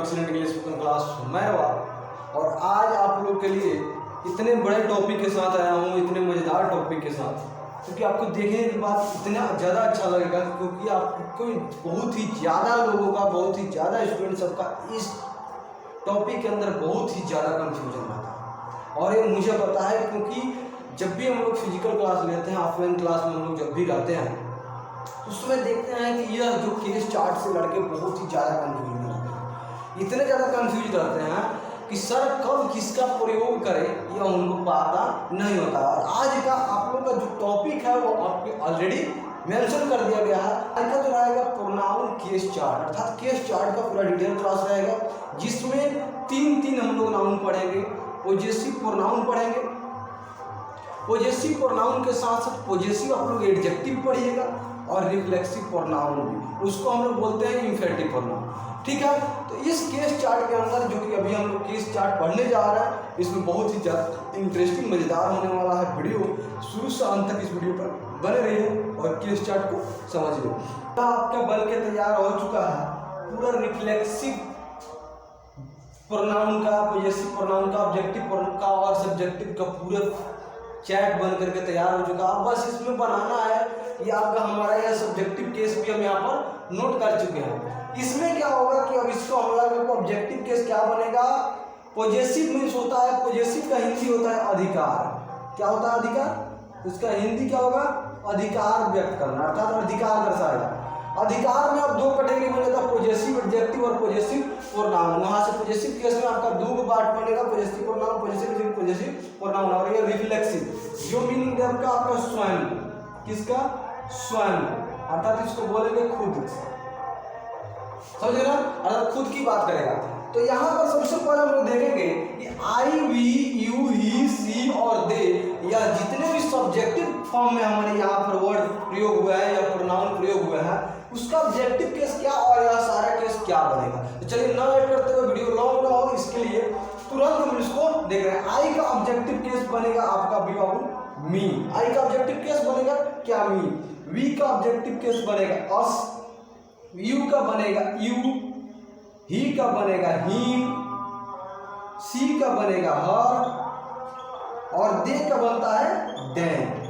Excellent English spoken class Mairwa. और आज आप लोग के लिए इतने बड़े टॉपिक के साथ आया हूँ, इतने मज़ेदार टॉपिक के साथ, क्योंकि आपको देखने के बाद इतना ज़्यादा अच्छा लगेगा, क्योंकि आपको बहुत ही ज़्यादा लोगों का, बहुत ही ज़्यादा स्टूडेंट सबका इस टॉपिक के अंदर बहुत ही ज़्यादा कन्फ्यूजन आता है। और ये मुझे पता है, क्योंकि जब भी हम लोग फिजिकल क्लास लेते हैं, ऑफलाइन क्लास में हम लोग जब भी रहते हैं, उसमें देखते हैं कि यह जो केस चार्ट से लड़के बहुत ही ज़्यादा कन्फ्यूज रहते हैं। इतने ज़्यादा कन्फ्यूज रहते हैं कि सर कब किसका प्रयोग करें यह उनको पता नहीं होता। और आज का आप लोग का जो टॉपिक है वो आपके ऑलरेडी मेंशन कर दिया गया है। आज का जो रहेगा प्रोनाउन केस चार्ट, अर्थात केस चार्ट का पूरा डिटेल क्लास रहेगा, जिसमें तीन हम लोग नाउन पढ़ेंगे। पॉजेसिव प्रोनाउन पढ़ेंगे, पॉजेसिव प्रोनाउन के साथ साथ पॉजेसिव आप लोग एडजेक्टिव पढ़िएगा, और रिफ्लेक्सिव प्रोनाउन भी, उसको हम लोग बोलते हैं इंफेटिव प्रोनाउन। ठीक है, तो इस केस चार्ट के अंदर जो कि अभी हम लोग केस चार्ट पढ़ने जा रहे हैं, इसमें बहुत ही ज़्यादा इंटरेस्टिंग मज़ेदार होने वाला है वीडियो। शुरू से अंत तक इस वीडियो पर बने रहिए और केस चार्ट को समझिए। आपका बन के तैयार हो चुका है पूरा रिफ्लेक्सिव प्रोनाउन का, पॉजेसिव प्रोनाउन का, ऑब्जेक्टिव प्रोनाउन का और सब्जेक्टिव का पूरा चैट बन करके तैयार हो चुका। अब बस इसमें बनाना है कि आपका हमारा यह सब्जेक्टिव केस भी हम यहाँ पर नोट कर चुके हैं। इसमें क्या होगा कि अब इसको हम लोग ऑब्जेक्टिव केस क्या बनेगा, पॉजेसिव मीन्स होता है, पॉजेसिव का हिंदी होता है अधिकार। क्या होता है अधिकार? उसका हिंदी क्या होगा? अधिकार व्यक्त करना, अर्थात अधिकार दर्शाएगा। अधिकार में अब दो कैटेगरी बनेगा, पॉजेसिव एडजेक्टिव और पॉजेसिव प्रोनाउन। वहां से पॉजेसिव केस में आपका दो पार्ट बनेगा, पॉजेसिव प्रोनाउन, पॉजेसिव प्रोनाउन। और ये रिफ्लेक्सिव जो मीनिंग है आपका स्वयं, किसका? स्वयं, अर्थात इसको बोलेंगे खुद, समझे ना, अर्थात खुद की बात करेगा। तो यहाँ पर सबसे पहले हम लोग देखेंगे कि आई, वी, यू, ही, सी और दे, या जितने भी सब्जेक्टिव फॉर्म में हमारे यहाँ पर वर्ड प्रयोग हुआ है या प्रोनाउन प्रयोग हुआ है, उसका ऑब्जेक्टिव केस क्या और यह सारा केस क्या बनेगा। तो चलिए ना लेट करते हुए, वीडियो लॉन्ग ना हो इसके लिए तुरंत हम इसको देख रहे हैं। आई का ऑब्जेक्टिव केस बनेगा आपका भी बाबू मी। आई का ऑब्जेक्टिव केस बनेगा क्या? मी। वी का ऑब्जेक्टिव केस बनेगा अस। यू का बनेगा यू। ही का बनेगा हिम। सी का बनेगा हर। और दे का बनता है देन।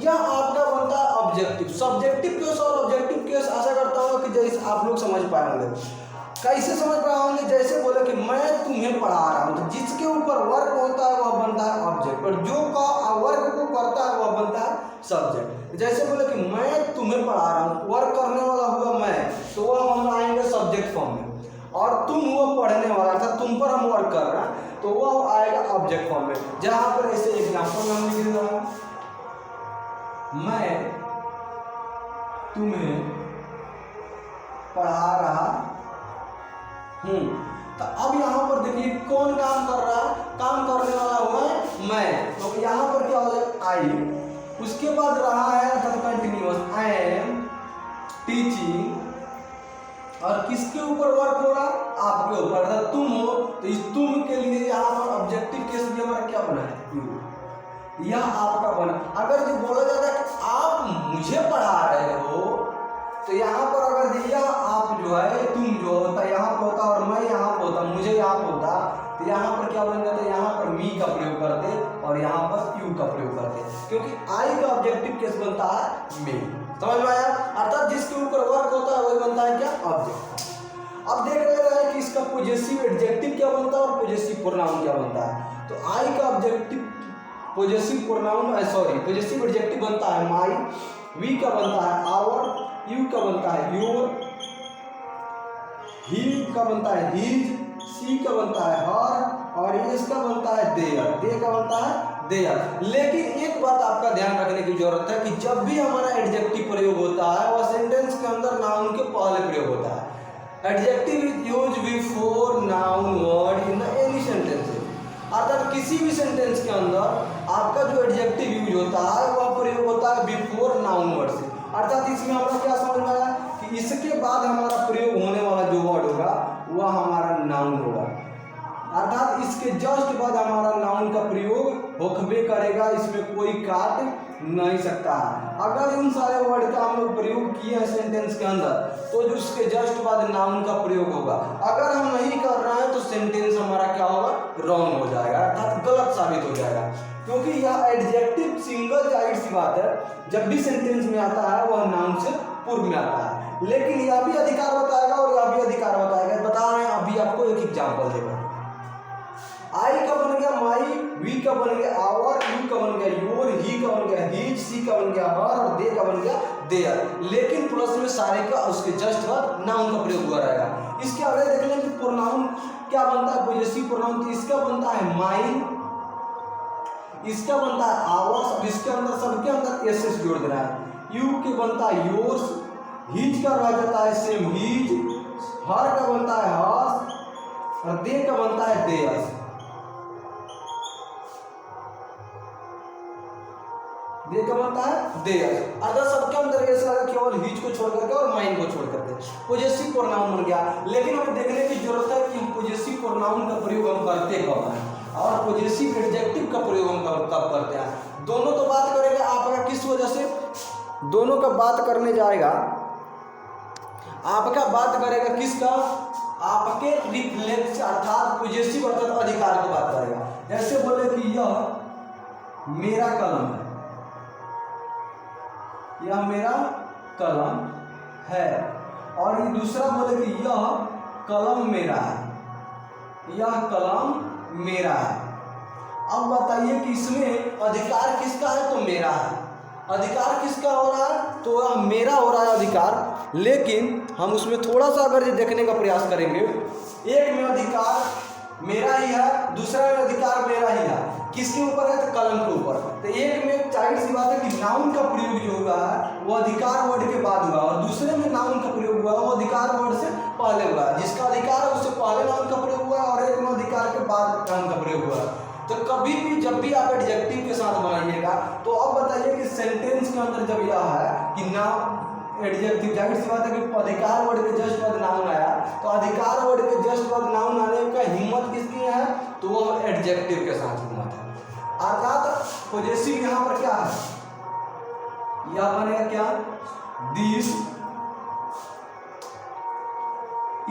यह आपका बनता है ऑब्जेक्टिव। सब्जेक्टिव केस और ऑब्जेक्टिव केस आशा करता हूँ कि जैसे आप लोग समझ पाए होंगे। कैसे समझ पाए होंगे? जैसे बोले कि मैं तुम्हें पढ़ा रहा हूँ, तो जिसके ऊपर वर्क होता है वह बनता है ऑब्जेक्ट, और जो का वर्क को करता है वह बनता है सब्जेक्ट। जैसे बोले कि मैं तुम्हें पढ़ा रहा हूँ, वर्क करने वाला हुआ मैं, तो वह हम आएंगे सब्जेक्ट फॉर्म में। और तुम हुआ पढ़ने वाला था, तुम पर हम वर्क कर रहे हैं, तो वह आएगा ऑब्जेक्ट फॉर्म में। जहाँ पर ऐसे एग्जाम्पल हम लिख रहा हूँ, मैं तुम्हें पढ़ा रहा हूँ। तो अब यहाँ पर देखिए कौन काम कर रहा है? काम करने वाला हुआ है मैं, तो यहाँ पर क्या हो जाएगा? आई। उसके बाद रहा है अर्थात कंटिन्यूअस, आई एम टीचिंग। और किसके ऊपर वर्क हो रहा? आपके ऊपर, अर्थात तुम हो, तो इस तुम के लिए यहाँ पर ऑब्जेक्टिव केस भी हमारा क्या बना है? यू। यह आपका बना। अगर जो बोला जाता है कि आप मुझे पढ़ा रहे हो, तो यहाँ पर अगर दिया आप जो है, तुम जो होता यहाँ पर होता और मैं यहाँ पर होता, मुझे यहाँ पर होता, तो यहाँ पर क्या बन जाता? यहाँ पर मी का प्रयोग करते और यहाँ पर यू का प्रयोग करते, क्योंकि आई का ऑब्जेक्टिव केस बनता है मी। समझ में आया? अर्थात जिसके ऊपर वर्क होता है वही बनता है क्या? ऑब्जेक्ट। अब देख रहे हैं कि इसका पॉजेसिव एडजेक्टिव क्या बनता है और पॉजेसिव प्रोनाउन क्या बनता है। तो आई का objective possessive pronoun, sorry, possessive adjective बनता है माई। वी का बनता है आवर। यू का बनता है योर। ही का बनता है हिज। सी का बनता है हर। और इसका बनता है देयर। दे का बनता है देयर। लेकिन एक बात आपका ध्यान रखने की जरूरत है कि जब भी हमारा एडजेक्टिव प्रयोग होता है वह सेंटेंस के अंदर नाउन के पहले प्रयोग होता है। Adjective is used before noun word in any sentence. अर्थात किसी भी सेंटेंस के अंदर आपका जो एडजेक्टिव यूज होता है वह प्रयोग होता है बिफोर नाउन वर्ड से। अर्थात इसमें हमारा क्या समझ में आया कि इसके बाद हमारा प्रयोग होने वाला जो वर्ड होगा वह हमारा नाउन होगा। अर्थात इसके जस्ट बाद हमारा नाउन का प्रयोग होकबे करेगा, इसमें कोई काट नहीं सकता। अगर इन सारे वर्ड का हम लोग प्रयोग किए हैं सेंटेंस के अंदर तो जो उसके जस्ट बाद नाउन का प्रयोग होगा। अगर हम नहीं कर रहे हैं तो सेंटेंस हमारा क्या होगा, रॉन्ग हो जाएगा, अर्थात गलत साबित हो जाएगा। क्योंकि यह एडजेक्टिव सिंगल जाहिर सी बात है जब भी सेंटेंस में आता है वह नाउन से पूर्व में आता है। लेकिन यह भी अधिकार बताएगा और यह भी अधिकार बताएगा। बता रहे हैं अभी आपको एक एग्जाम्पल देगा। आई का बन गया माई, वी का बन गया आवर, यू का बन गया योर, ही का बन गया हीज, सी का बन गया हर और दे का बन गया देयर। लेकिन प्लस में सारे का उसके जस्ट बाद नाउन का प्रयोग हुआ रहेगा। इसके आगे देख लें कि प्रोनाउन क्या बनता है, पॉजेसिव प्रोनाउन। तो इसका बनता है माइन, इसका बनता है आवर्स, अब इसके अंदर सबके अंदर एस जोड़ देना है। यू के बनता है योर्स, हीज का रह जाता है सेम हीज, हर का बनता है हर्स और दे का बनता है देयर्स। दे का बनता है देयर्स। अगर सबके अंदर एस लगा केवल हीज को छोड़ करके और माइन को छोड़ करके पॉजेसिव प्रोनाउन बन गया। लेकिन हमें देखने की जरूरत है कि पॉजेसिव प्रोनाउन का प्रयोग हम करते कब हैं और पॉजेसिव एडजेक्टिव का प्रयोग हम कब करते हैं। दोनों तो बात करेंगे आपका किस वजह से, दोनों का बात करने जाएगा, आपका बात करेगा किसका, आपके रिफ्लेक्स अर्थात पॉजेसिव अर्थात अधिकार की बात करेगा। जैसे बोले कि यह मेरा कलम है, यह मेरा कलम है, और ये दूसरा बोले कि यह कलम मेरा है, यह कलम मेरा है। अब बताइए कि इसमें अधिकार किसका है, तो मेरा है। अधिकार किसका हो रहा है, तो यह मेरा हो रहा है अधिकार। लेकिन हम उसमें थोड़ा सा अगर देखने का प्रयास करेंगे, एक में अधिकार मेरा ही है, दूसरा में अधिकार मेरा ही है। किसके ऊपर है, तो कलम के ऊपर। तो एक में जाहिर सी बात है कि नाउन का प्रयोग जो हुआ है वो अधिकार वर्ड के बाद हुआ, और दूसरे में नाउन का प्रयोग हुआ वो अधिकार वर्ड से पहले हुआ है। जिसका अधिकार है उससे पहले नाउन का प्रयोग हुआ है और एक में अधिकार के बाद नाउन का प्रयोग हुआ है। तो कभी भी जब भी आप एडजेक्टिव के साथ बनाइएगा तो अब बताइए कि सेंटेंस के अंदर जब यह है कि नाउन एडजेक्टिव, जाहिर सी बात है कि अधिकार वर्ड के जस्ट बाद नाउन आया, तो अधिकार वर्ड के जस्ट बाद नाउन आने का हिम्मत किसकी है, तो वह एडजेक्टिव के साथ हिम्मत है। अर्थात पॉजेसिव यहाँ पर क्या है, यह बनेगा क्या, this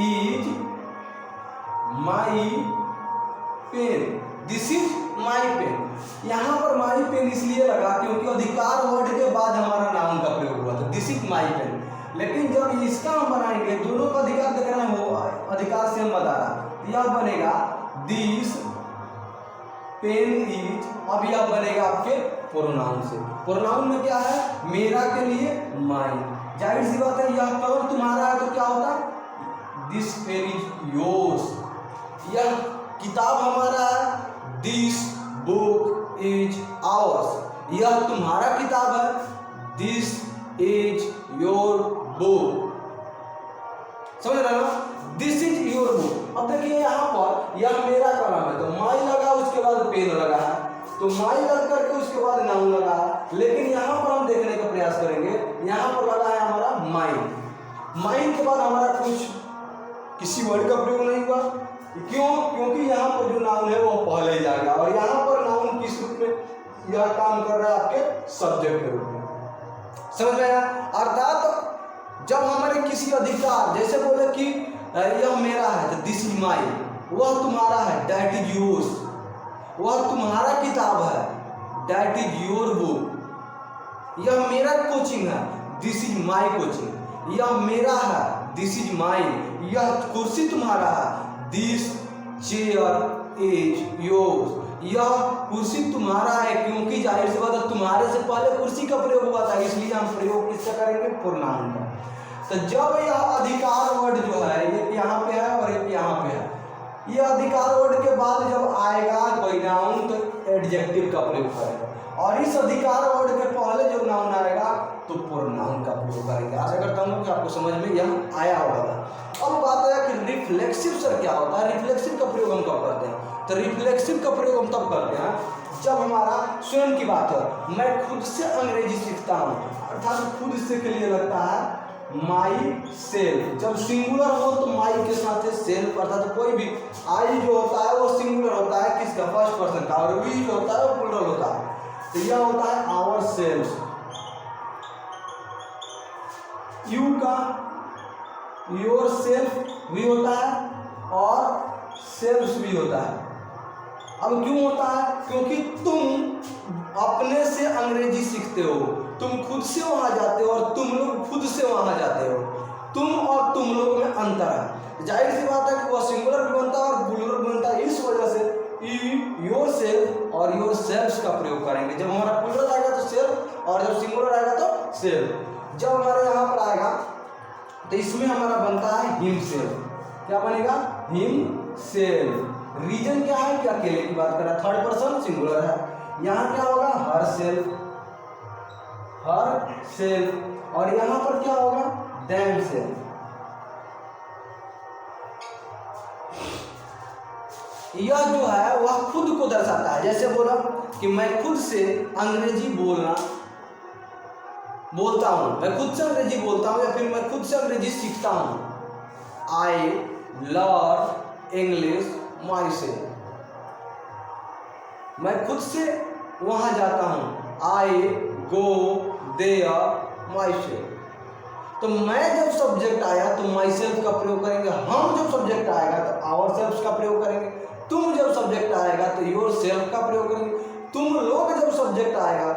is my pen, this is my pen. यहाँ पर माई पेन इसलिए लगा क्योंकि अधिकार वर्ड के बाद हमारा नाउन का प्रयोग हुआ था, दिस इज माई पेन। लेकिन जब इसका हम बनाएंगे, दोनों का अधिकार देख रहे हैं, वो अधिकार से हम बता रहा, यह बनेगा दिस पेन इज। अब यह बनेगा आपके प्रोनाउन से। प्रोनाउन में क्या है, मेरा के लिए माई। जाहिर सी बात है यह कलम तुम्हारा है तो क्या होता, दिस पेन इज योर्स। यह किताब हमारा है, दिस बुक इज आवर्स। यह तुम्हारा किताब है, दिस इज योर बुक। समझ रहे हो, दिस इज योर बुक। अब देखिए यहाँ पर यह मेरा कलम है तो माई लगा, उसके बाद पेन लगा है, तो माई लग करके उसके बाद नाउन लगा है। लेकिन यहाँ पर हम देखने का प्रयास करेंगे, यहाँ पर लगा है हमारा माइन। माइन के बाद हमारा कुछ किसी वर्ड का प्रयोग नहीं हुआ, क्यों, क्योंकि यहाँ पर जो नाउन है वो पहले ही जाएगा, और यहाँ पर नाउन किस रूप में यह काम कर रहा है, आपके सब्जेक्ट के रूप में। समझ में आया। अर्थात जब हमारे किसी अधिकार, जैसे बोले कि यह मेरा है तो दिस इज माई, वह तुम्हारा है दैट इज योर्स, वह तुम्हारा किताब है दैट इज योर बुक, यह मेरा कोचिंग है दिस इज माई कोचिंग, यह मेरा है दिस इज माइन, यह कुर्सी तुम्हारा है दिस चेयर इज योर्स, यह कुर्सी तुम्हारा है, क्योंकि जाहिर सी बात है तुम्हारे से पहले कुर्सी का प्रयोग हुआ था, इसलिए हम प्रयोग किसका करेंगे, प्रोनाउन का। तो जब यह अधिकार वर्ड जो है एक यहाँ पे है और एक यहाँ पे है, यह अधिकार वर्ड के बाद जब आएगा कोई नाउन तो एडजेक्टिव का प्रयोग करेगा, और इस अधिकार वर्ड के पहले जो नाउन आएगा तो प्रोनाउन का प्रयोग करेंगे। आशा करता हूँ कि आपको समझ में यह आया होगा। अब बात है कि रिफ्लेक्सिव सर क्या होता है, रिफ्लेक्सिव का प्रयोग हम कब करते हैं, तो रिफ्लेक्सिव का प्रयोग हम तब करते हैं जब हमारा स्वयं की बात हो। मैं खुद से अंग्रेजी सीखता हूँ, अर्थात खुद से के लिए लगता है माई सेल्फ। जब सिंगुलर हो तो माई के साथ सेल्फ, अर्थात कोई भी आई जो होता है वो सिंगुलर होता है किसका, फर्स्ट पर्सन का, और वी जो होता है वो प्लूरल होता है। तो यह होता है आवर सेल्फ। यू का योर सेल्फ भी होता है और सेल्फ भी होता है। अब क्यों होता है? क्योंकि तुम अपने से अंग्रेजी सीखते हो, तुम खुद से वहां जाते हो और तुम लोग खुद से वहां जाते हो। तुम और तुम लोग में अंतर है। जाहिर सी बात है कि वह सिंगुलर भी बनता है और प्लूरल भी बनता है। इस वजह से योर सेल्फ और योर सेल्फ्स का प्रयोग करेंगे। जब हमारा प्लूरल आएगा तो सेल्फ, और जब सिंगुलर आएगा तो सेल्फ। जब हमारे यहाँ पर आएगा तो इसमें हमारा बनता है हिम सेल्फ। क्या बनेगा? Him self. रीजन क्या है कि अकेले की बात कर रहा है, थर्ड पर्सन सिंगुलर है। यहाँ क्या होगा? Her self, her self. और यहाँ पर क्या होगा? Them self. यह जो है वह खुद को दर्शाता है। जैसे बोला कि मैं खुद से अंग्रेजी बोलता हूँ, मैं खुद से अंग्रेजी बोलता हूँ, या फिर मैं खुद से अंग्रेजी सीखता हूँ। I learn English my self. मैं खुद से वहां जाता हूँ। आई गो देयर माई सेल्फ। तो मैं जब सब्जेक्ट आया तो माई सेल्फ का प्रयोग करेंगे। हम जब सब्जेक्ट आएगा तो आवर सेल्फ का प्रयोग करेंगे। तुम जब सब्जेक्ट आएगा तो योर सेल्फ का प्रयोग करेंगे। तुम लोग जब सब्जेक्ट आएगा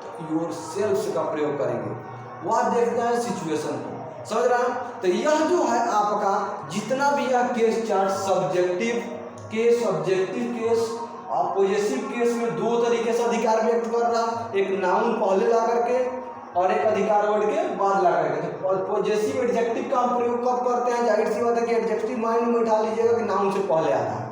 तो योर सेल्फ का प्रयोग करेंगे। वह देखते हैं सिचुएशन को, समझ रहे हैं? तो यह जो है आपका जितना भी यह case chart, subjective case, objective case और पॉजेसिव केस में दो तरीके से अधिकार व्यक्त कर रहा। एक नाउन पहले ला करके और एक अधिकार वर्ड के बाद ला करके। तो पॉजेसिव एडजेक्टिव का हम प्रयोग कब करते हैं? जाहिर सी बात है कि एडजेक्टिव माइंड में उठा लीजिएगा कि नाउन से पहले आता है,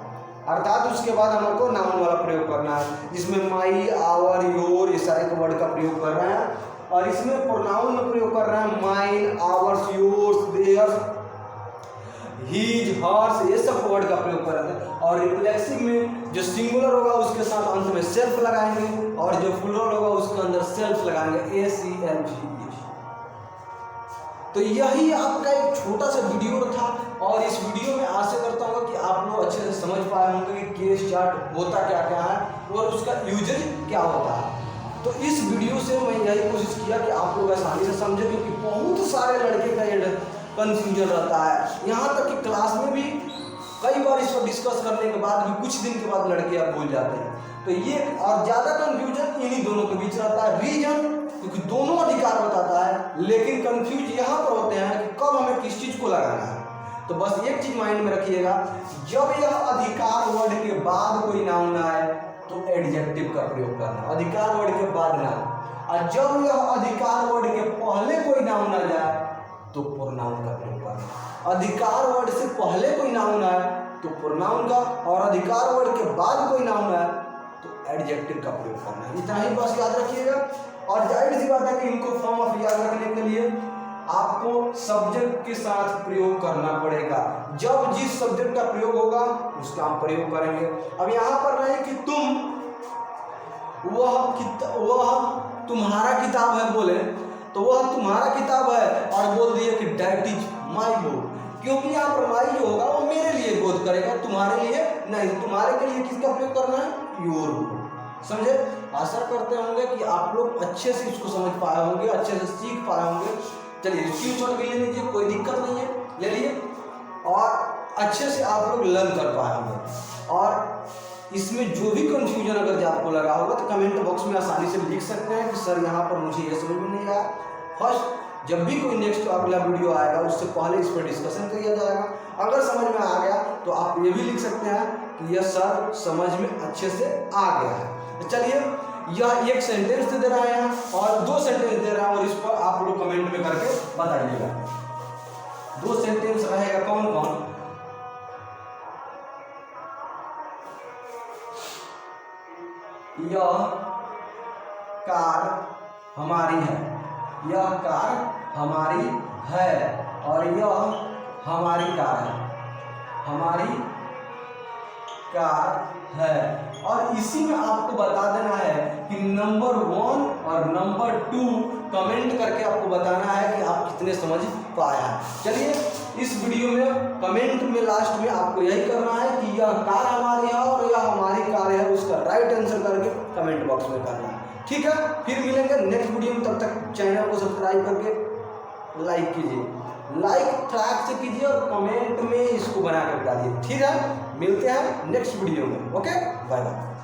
अर्थात उसके बाद हमको नाउन वाला प्रयोग करना है, जिसमें माई, आवर, योर ये सारे के वर्ड का प्रयोग कर रहे हैं। और इसमें प्रोनाउन में प्रयोग कर रहे हैं mine, ours, yours, theirs, his, hers, ये सब वर्ड का प्रयोग कर रहे हैं। और रिफ्लेक्सिव में जो सिंगुलर होगा उसके साथ अंत में सेल्फ लगाएंगे और जो प्लूरल होगा उसके अंदर सेल्फ लगाएंगे, SELF। तो यही आपका एक छोटा सा वीडियो था और इस वीडियो में आशा करता हूँ कि आप लोग अच्छे से समझ पाए होंगे कि केस चार्ट होता क्या क्या है और उसका यूजेज क्या होता है। तो इस वीडियो से मैं यही कोशिश किया कि आप लोग आसानी से समझे, क्योंकि बहुत सारे लड़के का ये कन्फ्यूजन रहता है। यहाँ तक कि क्लास में भी कई बार इसको डिस्कस करने के बाद भी कुछ दिन के बाद लड़के आप भूल जाते हैं। तो ये और ज़्यादा कन्फ्यूजन इन्हीं दोनों के बीच रहता है। रीजन क्योंकि दोनों अधिकार बताता है, लेकिन कंफ्यूज यहाँ पर होते हैं कि कब हमें किस चीज़ को लगाना है। तो बस एक चीज़ माइंड में रखिएगा, जब यह अधिकार वर्ड के बाद कोई नाउन आए तो एडजेक्टिव का प्रयोग करना, अधिकार वर्ड के बाद नाउन। और जब यह अधिकार वर्ड के पहले कोई नाउन आ जाए तो प्रोनाउन का प्रयोग करना। अधिकार वर्ड से पहले कोई नाउन आए तो प्रोनाउन का, और अधिकार वर्ड के बाद कोई नाउन आए तो एडजेक्टिव का प्रयोग करना। इतना ही बस याद रखिएगा। और जाहिर सी बात है कि इनको फॉर्म ऑफ याद रखने के लिए आपको सब्जेक्ट के साथ प्रयोग करना पड़ेगा। जब जिस सब्जेक्ट का प्रयोग होगा उसका हम प्रयोग करेंगे। अब यहाँ पर रहे कि तुम, वह तुम्हारा किताब है बोले तो वह तुम्हारा किताब है, और बोल दिए कि डैट इज माई बुक, क्योंकि यहाँ पर माई जो होगा वो मेरे लिए बोध करेगा, तुम्हारे लिए नहीं। तुम्हारे के लिए किसका प्रयोग करना है? Your book. समझे? आशा करते होंगे कि आप लोग अच्छे से इसको समझ पाए होंगे, अच्छे से सीख पाए होंगे। चलिए स्क्रीनशॉट भी ले लीजिए, कोई दिक्कत नहीं है, ले लिए और अच्छे से आप लोग लर्न कर पाए होंगे। और इसमें जो भी कंफ्यूजन अगर जो आपको लगा होगा तो कमेंट बॉक्स में आसानी से लिख सकते हैं कि सर यहाँ पर मुझे ये समझ में नहीं आया। फर्स्ट जब भी कोई नेक्स्ट अगला वीडियो आएगा उससे पहले इस पर डिस्कशन किया जाएगा। अगर समझ में आ गया तो आप ये भी लिख सकते हैं कि यह सर समझ में अच्छे से आ गया है। तो चलिए, यह एक सेंटेंस दे रहा है और दो सेंटेंस दे रहा है, और इस पर आप लोग कमेंट में करके बताइएगा। दो सेंटेंस रहेगा कौन कौन? यह कार हमारी है, यह कार हमारी है, और यह हमारी कार है, हमारी कार है। और इसी में आपको बता देना है कि नंबर 1 और नंबर 2 कमेंट करके आपको बताना है कि आप कितने समझ पाया है। चलिए, इस वीडियो में कमेंट में लास्ट में आपको यही करना है कि यह कार हमारी है और यह हमारी कार है, उसका राइट आंसर करके कमेंट बॉक्स में करना है। ठीक है, फिर मिलेंगे नेक्स्ट वीडियो में। तब तक चैनल को सब्सक्राइब करके लाइक कीजिए, लाइक ट्रैक से कीजिए और कमेंट में इसको बना कर डालिए। ठीक है, मिलते हैं नेक्स्ट वीडियो में। Okay, bye bye.